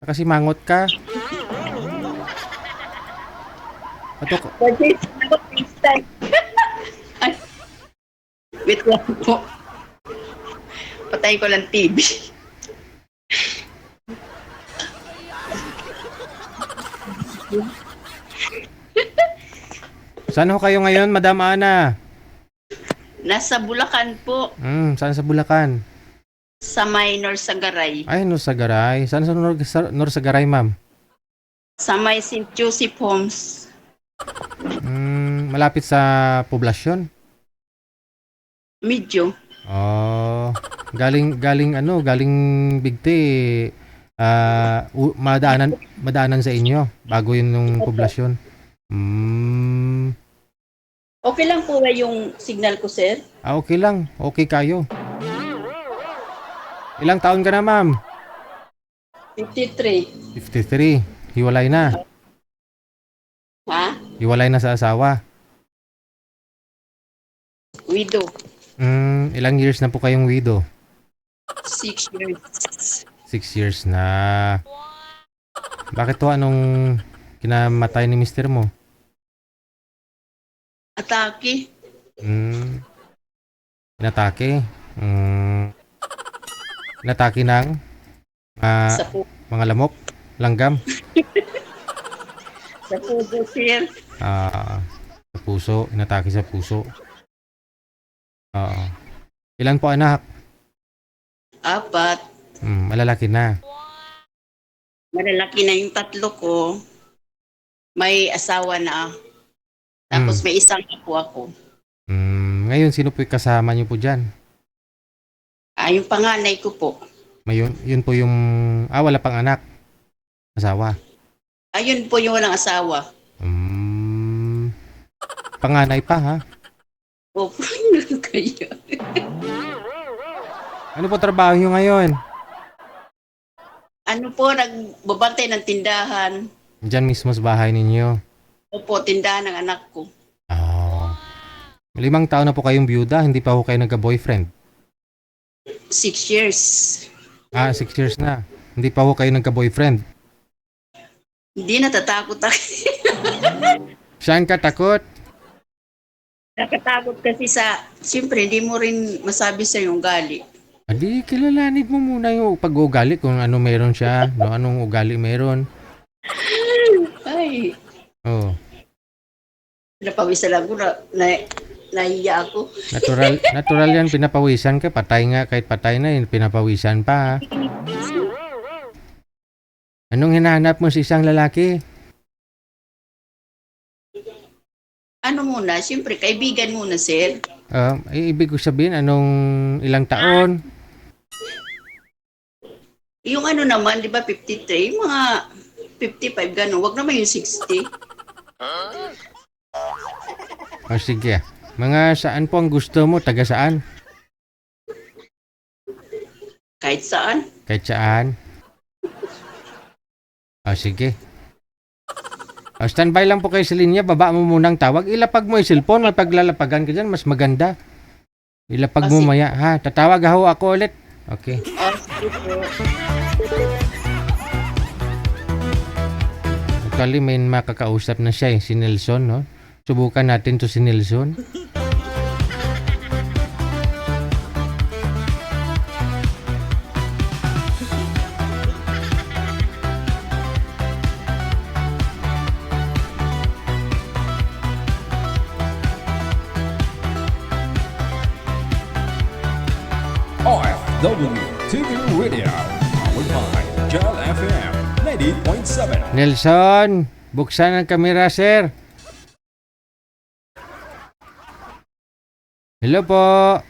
Kasi mangot ka. Patok. Pwede ako FaceTime. Ay, wait lang po. Patayin ko lang TV. Saan ho kayo ngayon, Madam Ana? Nasa Bulacan po, Saan sa Bulacan? sa Minor Sagaray. Ay, Norsagaray. Saan sa Norsagaray, ma'am? Sa may St. Joseph Homes. Malapit sa poblasyon. Medyo. Oh, galing Bigti. Madaanan sa inyo bago yun yung poblasyon. Okay lang po ba yung signal ko, sir? Okay lang. Okay kayo. Ilang taon ka na, ma'am? 53. 53. Hiwalay na. Ha? Hiwalay na sa asawa. Widow. Ilang years na po kayong widow? 6 years. 6 years na. Bakit to? Anong kinamatay ni mister mo? Atake. Inatake? Inatake ng Sa po. mga lamok? Langgam? Sa puso, sir. Sa puso. Inatake sa puso. Ilan po anak? 4. Malalaki na. Malalaki na yung 3 ko. May asawa na. Tapos may isang apo ako. Ngayon, sino po yung kasama niyo po dyan? Yung panganay ko po. Yun po yung... wala pang anak. Asawa. Ayun po yung walang asawa. Panganay pa, ha? Opo, kayo. Ano po trabaho niyo ngayon? Ano po, nagbabantay ng tindahan. Diyan mismo sa bahay ninyo. Opo, tindahan ng anak ko. 5 taon na po kayong byuda, hindi pa po kayo nagka-boyfriend. 6 years. 6 years na. Hindi pa po kayo nagka-boyfriend. Hindi natatakot ako. Saan ka takot? Nakatakot kasi siyempre hindi mo rin masabi sa yung gali. Adi, kilalanin mo muna yung pag-ugali kung ano meron siya, no, anong ugali meron. Ay, Napawisa lang ko nahiya ako. Natural yan, pinapawisan ka. Patay nga, kahit patay na yun, pinapawisan pa. Anong hinahanap mo sa isang lalaki? Ano muna, siyempre kaibigan muna, sir. Ibig ko sabihin, anong ilang taon? Yung ano naman, di ba, 53, mga 55 gano'n. Wag naman yung 60. Sige. Mga saan po ang gusto mo? Taga saan? Kahit saan. Kahit saan? Sige. Standby lang po kayo sa linya. Baba mo munang tawag. Ilapag mo yung cellphone. May paglalapagan ka dyan. Mas maganda. Ilapag mo maya. Ha? Tatawag ako ulit. Okay. Actually, may makakausap na siya si Nelson, no? Subukan natin to si Nelson. OFW TV Radio, powered by Jal FM 90.7. Nelson, buksan ang kamera, sir. Hello po.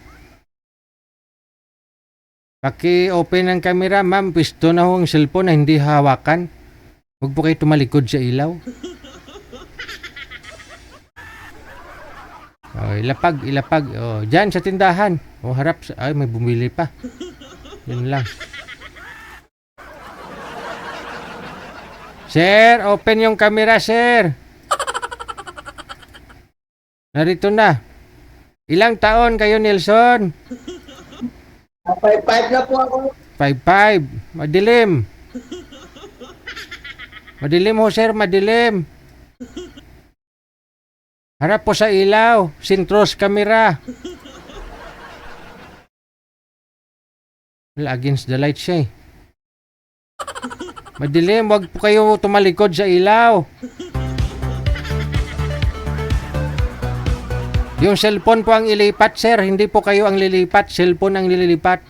Paki-open ang camera, ma'am. Pisto na ho ang cellphone na hindi hawakan. Huwag po kayo tumalikod sa ilaw. Ilapag. Diyan sa tindahan. Harap. Ay, may bumili pa. Yun lang. Sir, open yung camera, sir. Narito na. Ilang taon kayo, Nelson? 5'5 na po ako. 5'5". Madilim. Madilim ho, sir. Madilim. Harap po sa ilaw. Sintros camera. Well, against the light siya eh. Madilim. Wag po kayo tumalikod sa ilaw. Yung cellphone po ang ilipat, sir. Hindi po kayo ang lilipat. Cellphone ang nililipat.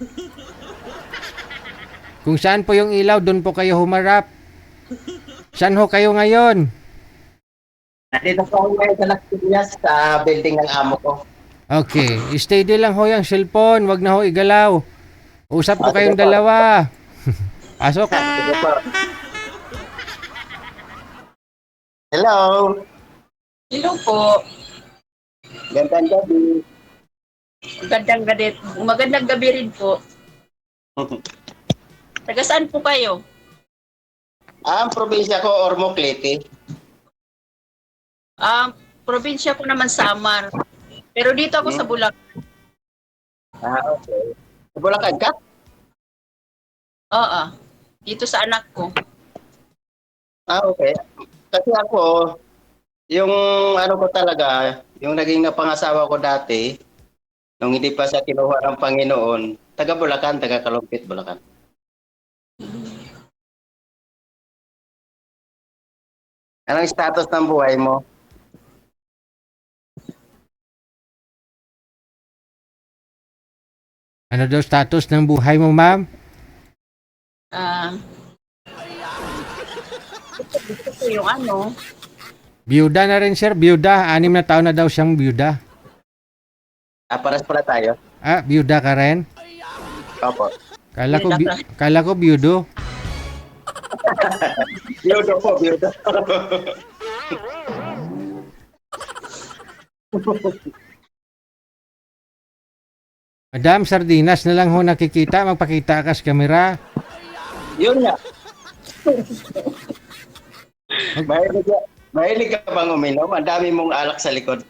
Kung saan po yung ilaw, doon po kayo humarap. Saan ho kayo ngayon? Nandito po ako ngayon sa Las Piñas sa building ng amo ko. Okay. Steady lang ho yung cellphone. Wag na ho igalaw. Usap po Okay kayong po. dalawa. Pasok. Sige po. Hello. Hello po. Gandang gabi. Magandang gabi rin po. Taga saan po kayo? Ang probinsya ko, Ormoc, Leyte. Probinsya ko naman Samar. Pero dito ako sa Bulacan. Okay. Sa Bulacan ka? Oo. Dito sa anak ko. Okay. Kasi ako, yung ano ko talaga, yung naging napangasawa ko dati, nung hindi pa siya kinuha ng Panginoon, taga Bulacan, taga Kalumpit, Bulacan. Anong status ng buhay mo? Ano daw status ng buhay mo, ma'am? Gusto ko yung ano. Biyuda na rin, sir. Biyuda. 6 na taon na daw siyang biyuda. Paras pala tayo. Biyuda ka rin? Opo. Kala ko biyudo. Biyudo po, biyudo. Madam, sardinas na lang ho nakikita. Magpakita ka sa kamera. Yun nga. Mahilig ka bang uminom? Ang dami mong alak sa likod.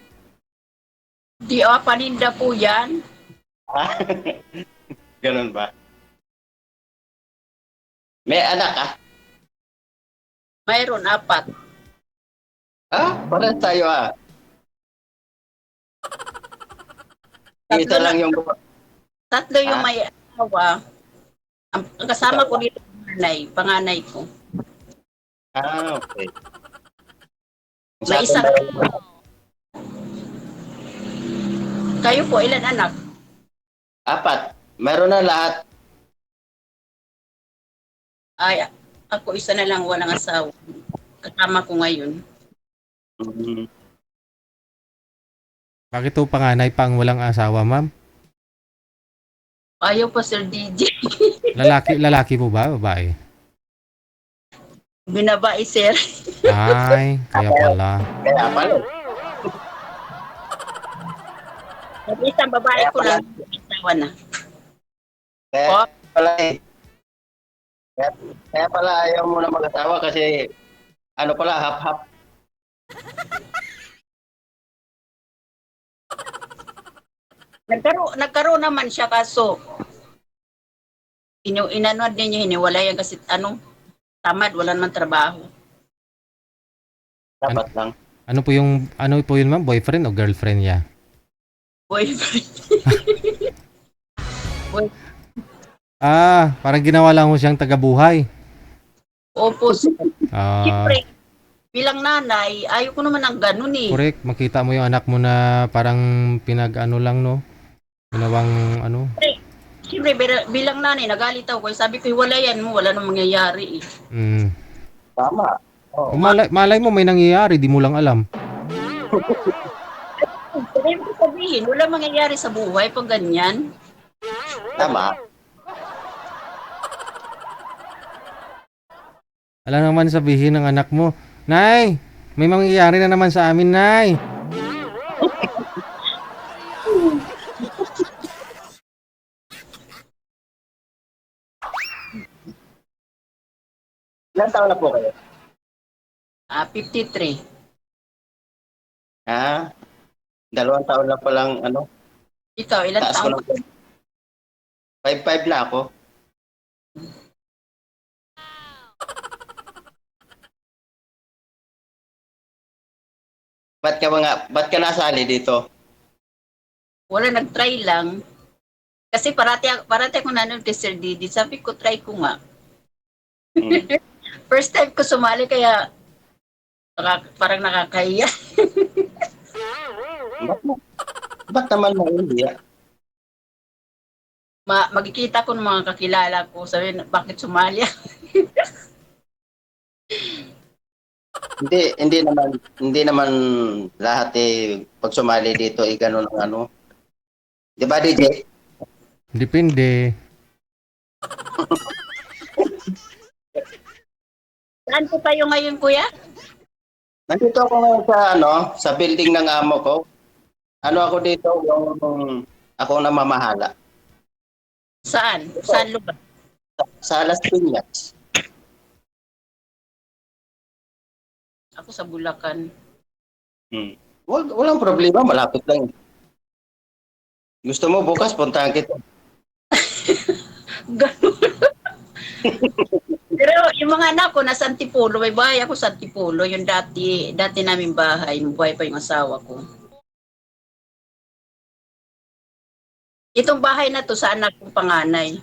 Di paninda po yan. Ganun ba? May anak ka? Mayroon 4. Parang tayo Isa lang yung... 3 yung may asawa. Ang kasama ko dito panganay ko. Okay. May isa. Kayo po, ilan anak? 4. Meron na lahat. Ay, ako isa na lang walang asawa. Kasama ko ngayon. Bakit ho panganay pang walang asawa, ma'am? Ayaw pa, Sir DJ. Lalaki po ba? Babae? Binabae, Sir. Ay, kaya pala. Kaya pala. Isang babae ko lang, asawa na. Kaya pala Kaya pala ayaw mo na mag-asawa kasi ano pala, hap-hap. Nagkaroon naman siya kaso inanod niya hiniwalayan kasi tamad, wala naman trabaho. Dapat lang. Ano po yun, ma'am? Boyfriend o girlfriend niya? Boyfriend. Parang ginawa lang mo siyang tagabuhay. Opo, sir. Siyempre, Ah, bilang nanay, ayaw ko naman ng ganun eh. correct. Makita mo yung anak mo na parang pinag-ano lang, no? Ginawang ano? Siyempre, bilang nanay, nagalit ako. Sabi ko, hiwalayan mo, wala nang mangyayari eh. Mm. Tama. Kung malay mo may nangyayari, di mo lang alam. Sabi ko sabihin, wala mangyayari sa buhay pag ganyan. Tama. Alam naman sabihin ng anak mo, Nay, may mangyayari na naman sa amin, Nay. Ilan taon na po kayo? 53. 2 taon na palang Ikaw, ilan taas ko taon? lang. 5'5" na ako. ba't ka nasali dito? Wala, nag-try lang. Kasi parati ako nanonood kay Sir Didi. Sabi ko, try ko nga. Hmm. First time ko sumali, kaya parang nakakahiya. Ba't, ba't naman mo hindi? Magkikita ko ng mga kakilala ko. Sabi, bakit sumali? Hindi naman lahat pag sumali dito ganun ang ano. 'Di ba, DJ? Depende. Saan po tayo ngayon, kuya? Nandito ako ngayon sa building ng amo ko. Ano ako dito, yung ako na mamahala Saan? Saan lugar? sa Las Piñas. Ako sa Bulacan. Walang problema, malapit lang. Gusto mo bukas puntahan kita. Ganun. Pero yung mga anak ko nasa Antipolo, may bahay ako sa Antipolo, yung dati naming bahay, buhay pa yung asawa ko. Itong bahay na to sa anak kong panganay.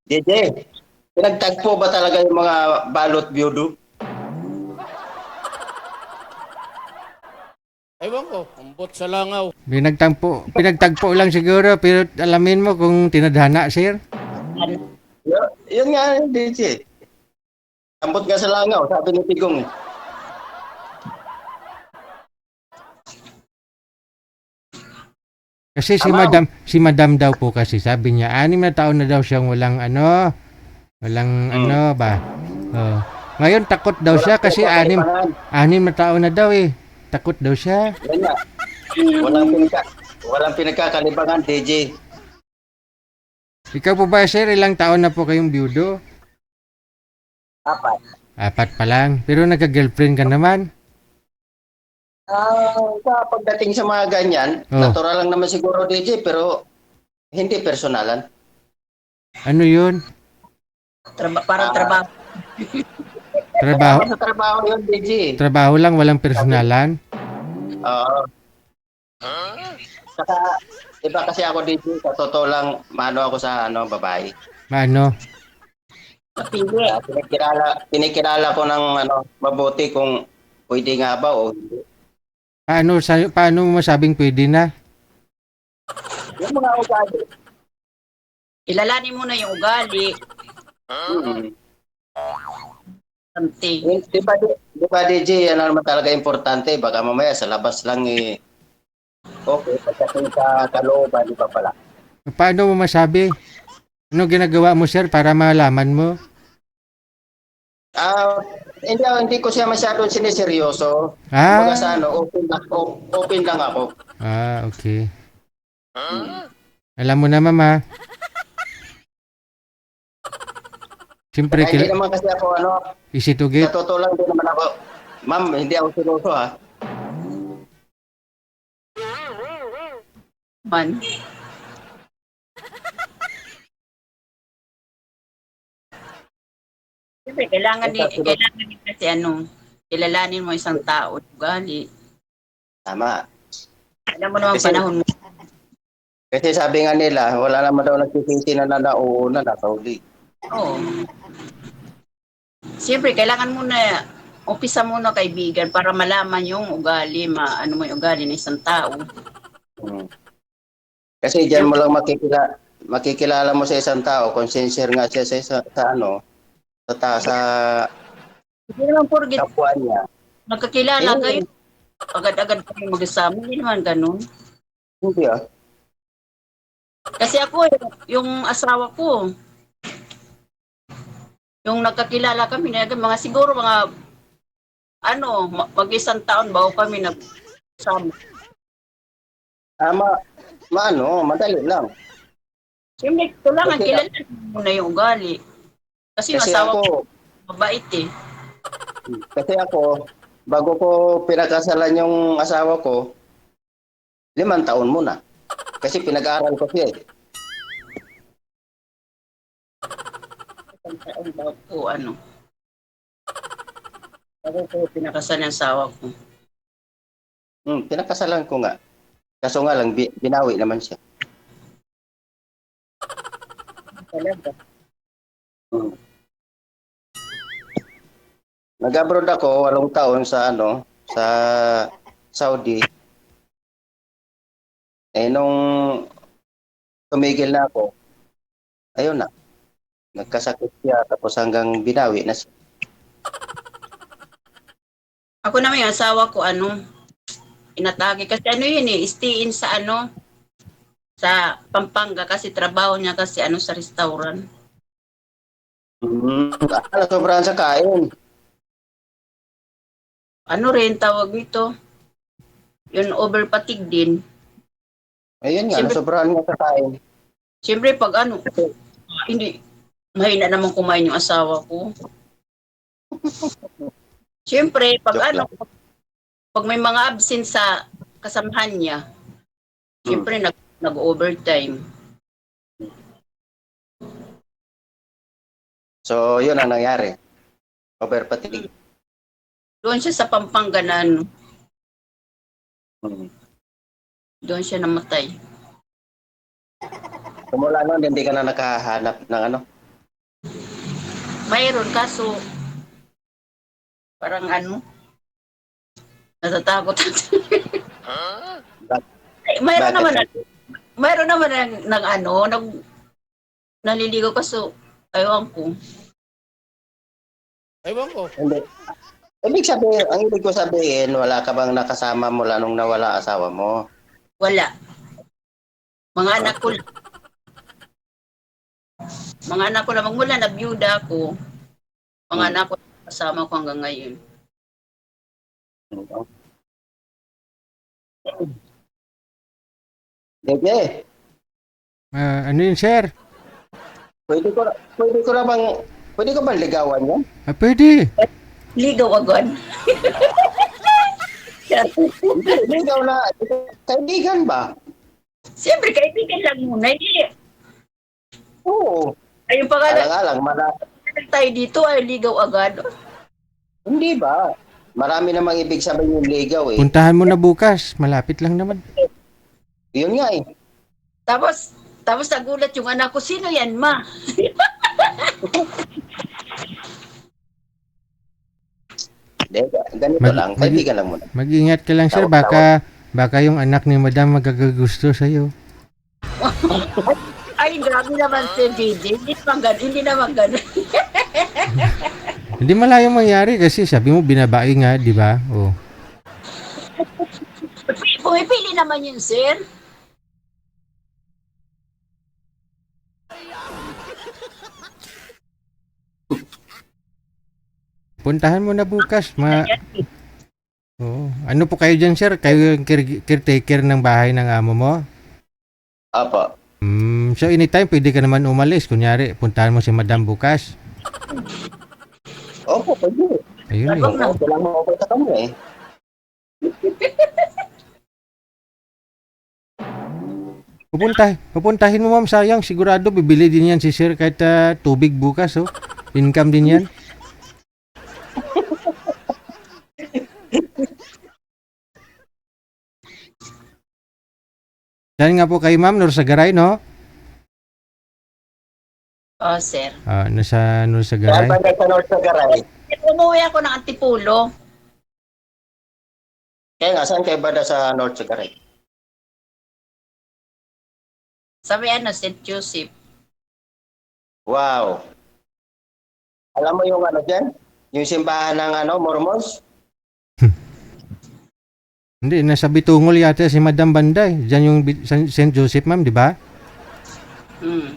DJ, pinagtagpo ba talaga yung mga balot biyudo? Ewan ko, ambot sa langaw. Pinagtagpo lang siguro, pero alamin mo kung tinadhana, sir. Yun nga, DJ. Ambot nga sa langaw, sabi ni Tigong. Kasi Amaw. si madam daw po kasi sabi niya, 6 na taon na daw siyang walang ba. Oh. Ngayon takot daw siya kasi 6 na taon na daw eh. Takot daw siya. Yan nga. Walang pinagkakalibangan, DJ. Ikaw po ba, sir, ilang taon na po kayong biyudo? 4. 4 pa lang. Pero nagka-girlfriend ka naman. Sa pagdating sa mga ganyan, Oh. natural lang naman siguro, DJ, pero hindi personalan. Ano yun? Parang trabaho. Trabaho? Sa trabaho yun, DJ. Trabaho lang, walang personalan? Oo. Saka, iba kasi ako, DJ, sa totoo lang, mano ako sa babae. Maano? Kapili. Pinikilala ko ng mabuti kung pwede nga ba o hindi. Paano mo masabing pwede na? Yung mga ugali. Ilalanin mo na yung ugali. Something. Di ba, DJ, ano naman talaga importante, baka mamaya sa labas lang okay, pagdating sa kalooban, di ba pala? Paano mo masabi? Ano ginagawa mo, sir, para malaman mo? Hindi ko siya masyadong siniseryoso. Ah, Kumbaga sa open lang ako. okay. Alam mo na, mama. Siyempre, Kaya hindi naman kasi ako easy to sa get. totoo lang din naman ako. Ma'am, hindi ako seryoso ha. Man. Siyempre, kailangan din kasi kilalanin mo isang tao, ugali. Tama. Alam mo naman Kasi- panahon mo. Kasi sabi nga nila, wala naman daw nagsisisi na nauuna na kauli. Oo. Siyempre, kailangan mo na umpisa muna kaibigan para malaman yung ugali, ano mo yung ugali ng isang tao. Kasi diyan mo lang makikilala mo sa isang tao kung sincere nga siya sa Hindi naman porgit kapwa niya. magkakilala kayo, agad-agad kayo mag-asama, hindi naman ganun. Hindi ah. Kasi ako, yung asawa ko, yung nagkakilala kami, siguro mga mag-isang taon bago kami nag-asama. Madali lang. Siyempre, kailangan Kasi- kilala mo na yung ugali. Kasi yung Kasi asawa ko, ako, mabait eh. bago ko pinakasalan yung asawa ko, 5 taon muna. Kasi pinag-aaral ko siya eh. Isang taon bago ko, bago ko pinakasal ng asawa ko. Pinakasalan ko nga. Kaso nga lang, binawi naman siya. Talaga. Hmm. Nag-abroad ako 8 taon sa sa Saudi. Nung tumigil na ako, ayun na. Nagkasakit siya tapos hanggang binawi na siya. Ako naman yung asawa ko, inatake. Kasi yun stay in sa sa Pampanga kasi trabaho niya kasi sa restaurant. Sobrahan sa kain. Ano rin tawag nito? Yun over fatigue din. Ayun nga, Siyempre- sobrahan nga sa kain. Siyempre pag hindi, mahina naman kumain yung asawa ko. Siyempre, pag Joke pag may mga absent sa kasamahan niya, siyempre nag-overtime. So, yun ang nangyari. Overfatigue. Doon siya sa Pampanga na Hmm. doon siya namatay. Kumula nun, hindi ka na nakahanap ng Mayroon kaso parang natatakot. Ay, mayroon naman naliligaw kaso ayaw ko. Ewan ko. Hindi. Ang ibig ko sabihin, wala ka bang nakasama mula nung nawala asawa mo? Wala. Mga anak ko lamang mula na byuda ako. Mga anak ko kasama ko hanggang ngayon. Sige. Ano yun, sir? Pwede ko bang ligawan yan? Pwede. Ligaw agad. Ligaw na. Kaibigan ba? Siyempre, kaibigan lang muna. Oo. Ay, yung pangalan Alang-alang, tayo dito ay ligaw agad. hindi ba? Marami namang ibig sabihin yung ligaw eh. Puntahan mo na bukas. Malapit lang naman. Yun nga eh. Tapos nagulat yung anak ko, sino yan, ma? Hindi, ganito lang. Kaibigan lang muna. Mag-ingat ka lang, sir. Baka yung anak ni madam magagagusto sa'yo. Ay, grabe naman si JJ. Hindi naman ganun. Hindi malayong mangyari kasi sabi mo binabae nga, di ba? Oh. Pumipili naman yun, sir. Puntahan mo na bukas. Ano po kayo dyan, sir? Kayo yung caretaker ng bahay ng amo mo? Apo. So anytime pwede ka naman umalis. Kunyari, puntahan mo si madam bukas. Opo, pwede. Ayun eh. Kailangan mo ako sa kanya eh. Pupuntahin mo, ma'am. Sayang, sigurado bibili din yan si sir kahit tubig bukas. Oh. Income din yan. Saan nga po kayo, ma'am? Norsagaray, no? Oh, sir. Nasa Saan Norsagaray. ba sa North Sagaray? Umuwi ako ng Antipulo. Kaya nga, saan kayo bada sa North Sagaray? Sabi St. Joseph. Wow. Alam mo yung dyan? Yung simbahan ng Mormons? Hindi, nasa Bitungol yata si Madam Banday. Diyan yung St. Joseph, ma'am, di ba?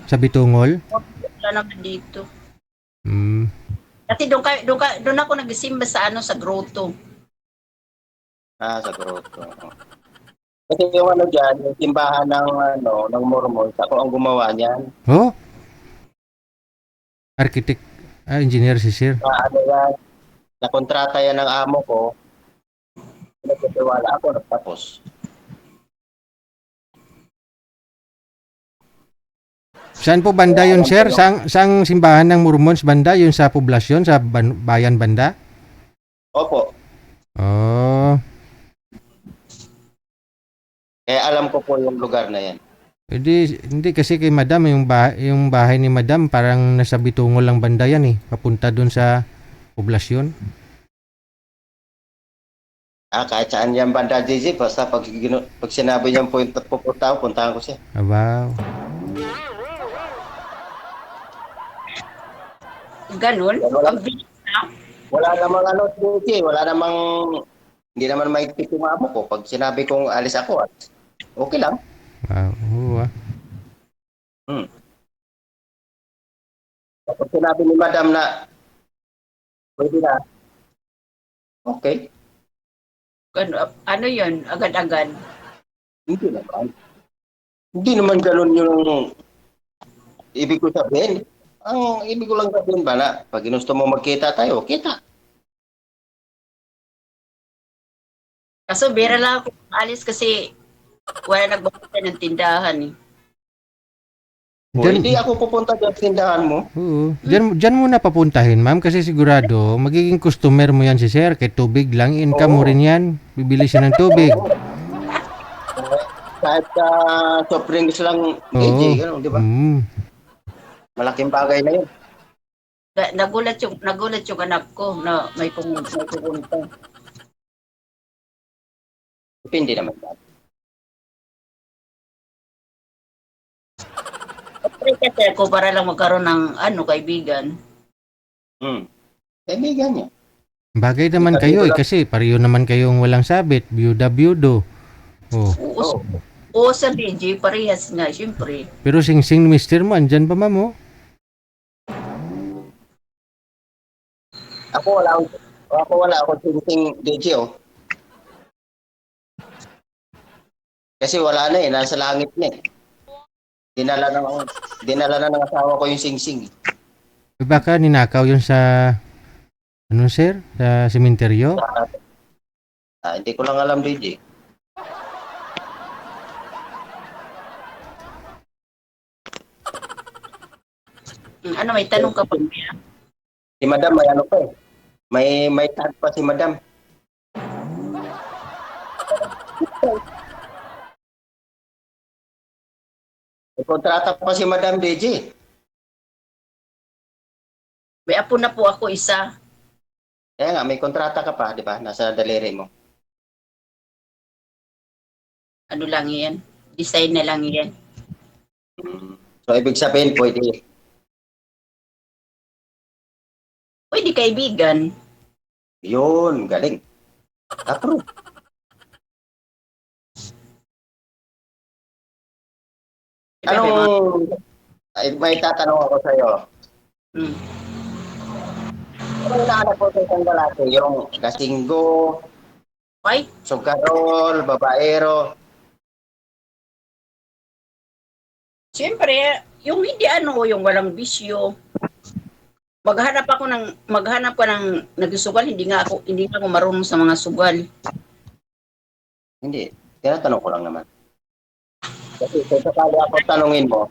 Sa Bitungol. Wala naman dito. Hmm. Kasi doon ako nagsimba sa sa grotto. Sa Grotto. Kasi yung dyan, yung simbahan ng Mormons, ako ang gumawa niyan. Oh? Architect, engineer si sir. Yan, nakontrata yan ng amo ko. Nagtitiwala ako, nagtapos. Saan po banda yun, sir? Saang simbahan ng Mormons banda? Yun sa poblasyon, sa bayan banda? Opo. Oh. Kaya alam ko po yung lugar na yan. Hindi kasi kay Madam, yung bahay ni Madam parang nasa Bitungo lang banda yan eh. Papunta dun sa poblasyon. Kahit saan yan banda, JJ, basta pag sinabi niyan po yung pupunta ako, puntahan ko siya. Wow. Ganun. Wala. Ang bilis na. Wala namang JJ, hindi naman maigpit yung amo ko. Pag sinabi kong alis ako, okay lang. Wow. Oo, ah. Pag sinabi ni Madam na, pwede na. Okay. Ganun. Ano yun? Agad-agad. Hindi naman. Hindi naman ganun yung ibig ko sabihin. Ang ibig ko lang sabihin ba na, pag ginusto mo magkita tayo, kita. Kaso bira lang ako alis kasi wala nagbabasa ng tindahan eh. O, hindi ako pupunta dyan sa tindahan mo. Oo. Diyan mo na papuntahin, ma'am, kasi sigurado magiging customer mo yan si sir. Kay tubig lang, income mo rin yan. Bibili siya ng tubig. Kahit soft drinks lang, Oo. AJ, gano'n, di ba? Malaking bagay na yun. Nagulat yung anak ko na may pumunta. Depende naman. Kasi ako para lang magkaroon ng kaibigan. Kaibigan niya. Bagay naman kayo eh, kasi pareho naman kayong walang sabit. Byuda-byudo. Oh. Oo, sa DJ, parehas nga, syempre. Pero sing-sing ni Mr. mo, andyan pa, ma'am, oh. Ako wala ako thinking DJ, oh. Kasi wala na eh, nasa langit na eh. Dinala na ng asawa ko yung sing-sing. Baka ninakaw yun sa, ano sir? Sa sementeryo? Hindi ko lang alam, DJ. Ano, may tanong ka pa niya? Si Madam, may ano pa eh. May tag pa si Madam. May kontrata pa si Madam DJ. May apo na po ako isa. Kaya nga, may kontrata ka pa, di ba? Nasa daliri mo. Ano lang yan? Design na lang yan. So, ibig sabihin, pwede. Pwede kaibigan. Yun, galing. Approve. May tatanong ako sa'yo. Hmm. Ano yung naanak ko sa isang lalaki? Yung kasinggo, Okay? sugarol, babaero. Siyempre, yung hindi yung walang bisyo. Maghanap ka ng nagsusugal, hindi nga ako marunong sa mga sugal. Hindi. Tinatanong ko lang naman. Kasi kung sakali ako tanungin mo,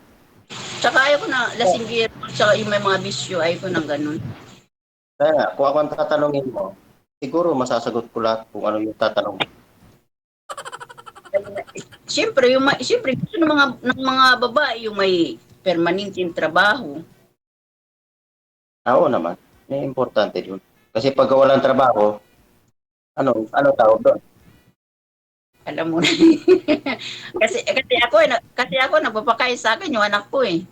Tsaka ayaw ko na lasinggir, tsaka yung may mga bisyo, ayaw ko ng ganun. kaya nga, kung ako ang tatanungin mo, siguro masasagot ko lahat kung ano yung tatanong mo. Siyempre, gusto ng mga babae yung may permanenteng trabaho. Oo naman. May importante yun. Kasi pag walang trabaho, ano tawag doon? Alam mo na. kasi ako nagpapakain sa akin yung anak ko eh.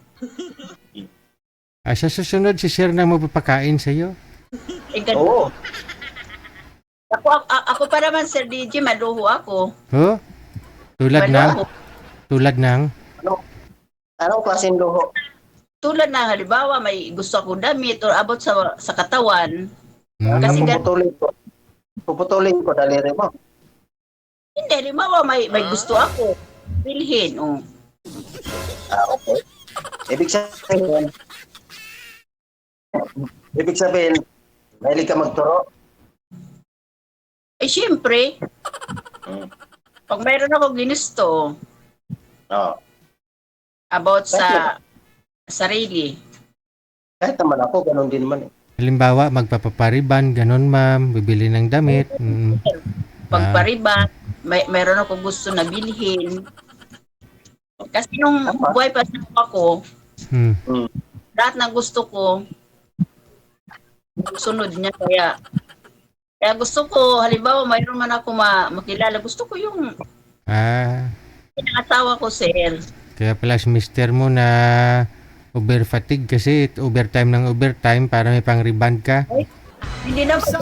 Sa susunod si sir na magpapakain sa'yo. Ganun. Oo. Ako pa naman, Sir DJ, maluho ako. Oh? Tulad ng? Anong klaseng luho? Tulad na, halimbawa, may gusto ako damit o abot sa katawan. Kasi Puputulin ko daliri mo. hindi, halimbawa, may gusto ako. Bilhin, oh. Okay. Ibig sabihin, mahilig ka magturo? Eh, siyempre, pag mayroon ako ginusto Oo. about sa sarili, Kahit naman ako, ganun din naman eh. Halimbawa, magpapapariban, ganon ma'am, bibili ng damit. pagpariban, mayroon ako gusto na bilhin. Kasi nung buhay pa ako, Hmm. lahat ng gusto ko, sunod niya. Kaya gusto ko, halimbawa mayroon man ako makilala, gusto ko yung Ah, asawa ko, sir. kaya pala si mister mo na over fatigue kasi overtime ng overtime para may pang rebound ka. Hindi na po.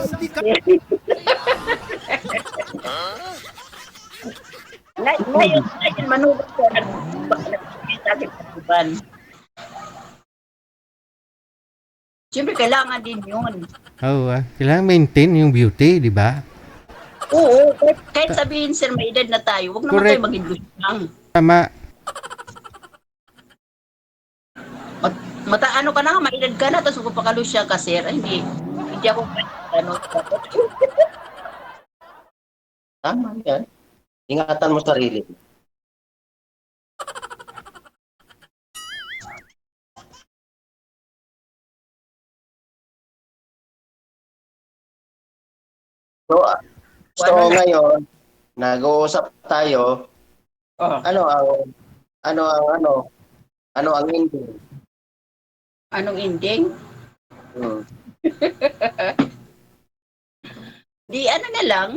Ngayon, manugot ko, nag-sabi sa iban. Siyempre, kailangan din yun. Oo, kailangan maintain yung beauty, di ba? Oo, kahit sabihin, sir, may edad na tayo, huwag naman Correct. tayo maging gusyang. Tama. Ano ka na, may edad ka na, tapos magpapakalusya ka, sir. Ay, hindi ako ano. Tama yan. Ingatan mo sarili. So, so Ano na? ngayon, nag-uusap tayo, Oh. ano ang ending? Anong ending? Hmm. Di ano na lang,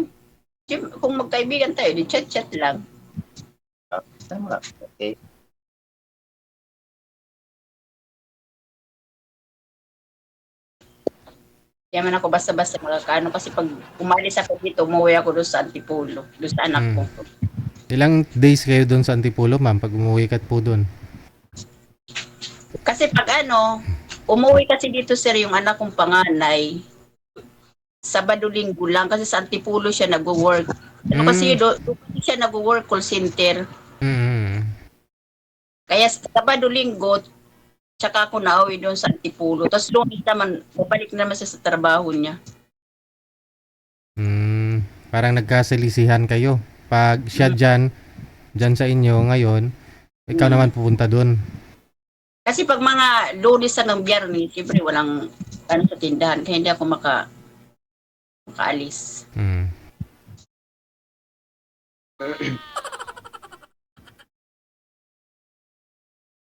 kung magkaibigan tayo, di chat-chat lang. Tama. Okay. Kaya man ako basta-basta makakaano kasi pag umalis ako dito, umuwi ako doon sa Antipolo, doon sa anak ko. Ilang days kayo doon sa Antipolo, ma'am, pag umuwi ka po doon? Kasi pag umuwi kasi dito, sir, yung anak kong panganay, Sabado-Linggo lang kasi sa Antipolo siya nagwo-work. Kasi doon siya nagwo-work call center. Mm. Kaya Sabado-Linggo, tsaka ako nauwi doon sa Antipolo. Tapos Lunes naman, babalik naman siya sa trabaho niya. Parang nagkasalisihan kayo. Pag siya dyan sa inyo ngayon, ikaw naman pupunta doon. Kasi pag mga Lunes hanggang Biyernes, siyempre walang sa tindahan, kaya hindi ako makaalis.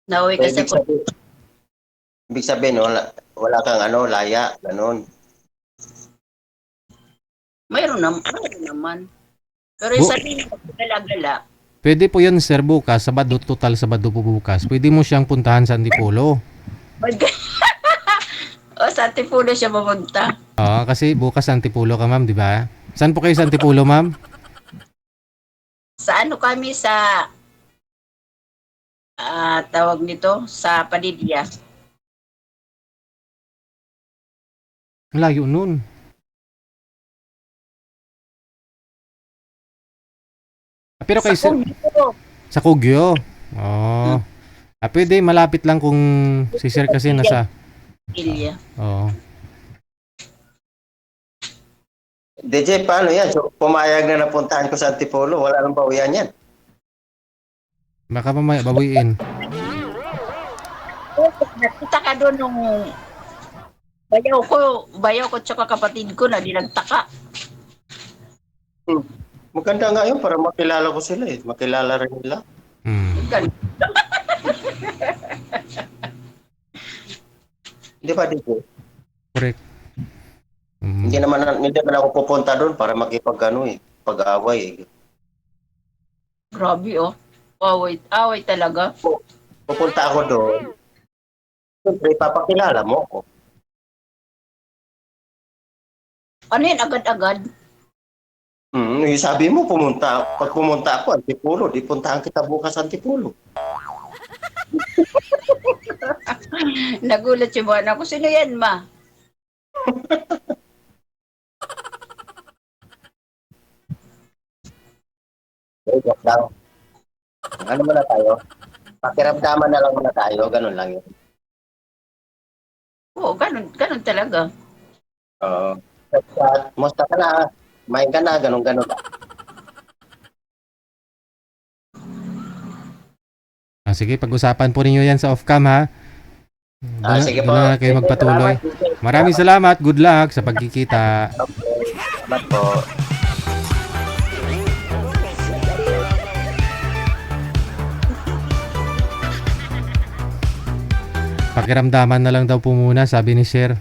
Nauwi kasi ako. Ibig sabihin, wala kang laya, ganun. Mayroon naman. Pero yung sabihin ko, gala-gala. Pwede po yun, sir, bukas. Sabado, total Sabado po bukas. Pwede mo siyang puntahan sa Antipolo. O, sa Antipolo siya pumunta. Oo, kasi bukas sa Antipolo ka, ma'am, di ba? Saan po kayo sa Antipolo, ma'am? Sa ano kami sa tawag nito sa Padilla. Ang layo nun. Pero kayo Sa Kugyo. sa Kugyo. Oh. Pwede malapit lang kung si sir kasi nasa. Padilla. Oo. DJ, paano yan? So, pumayag na napuntahan ko sa Antipolo, wala nang bawian yan. Baka mamaya bawiin. Nakita ka doon nung bayaw ko tsaka kapatid ko na dinagtaka. Maganda nga yun para makilala ko sila eh. Makilala rin nila. Di ba, DJ? Correct. Hindi naman ako pupunta doon para pag-away eh. Grabe away talaga. Pupunta ako doon. Siyempre, papakilala mo ako. Ano yan, agad-agad? Sabi mo, pag pumunta ako, Antipolo, di puntahan kita bukas Antipolo. Nagulat yung buwan ako. Sino yan, ma? Joke lang. Ano muna tayo? Pakiramdaman na lang muna tayo, ganun lang yun. Oo, ganun talaga. Oo. Musta ka na? Kumain ka na, ganun-ganun. Sige, pag-usapan po ninyo yan sa off-cam, ha? Sige po. Doon na kayo magpatuloy. Maraming salamat. Good luck sa pagkikita. Okay. Salamat po. Pakiramdaman na lang daw po muna, sabi ni Sir.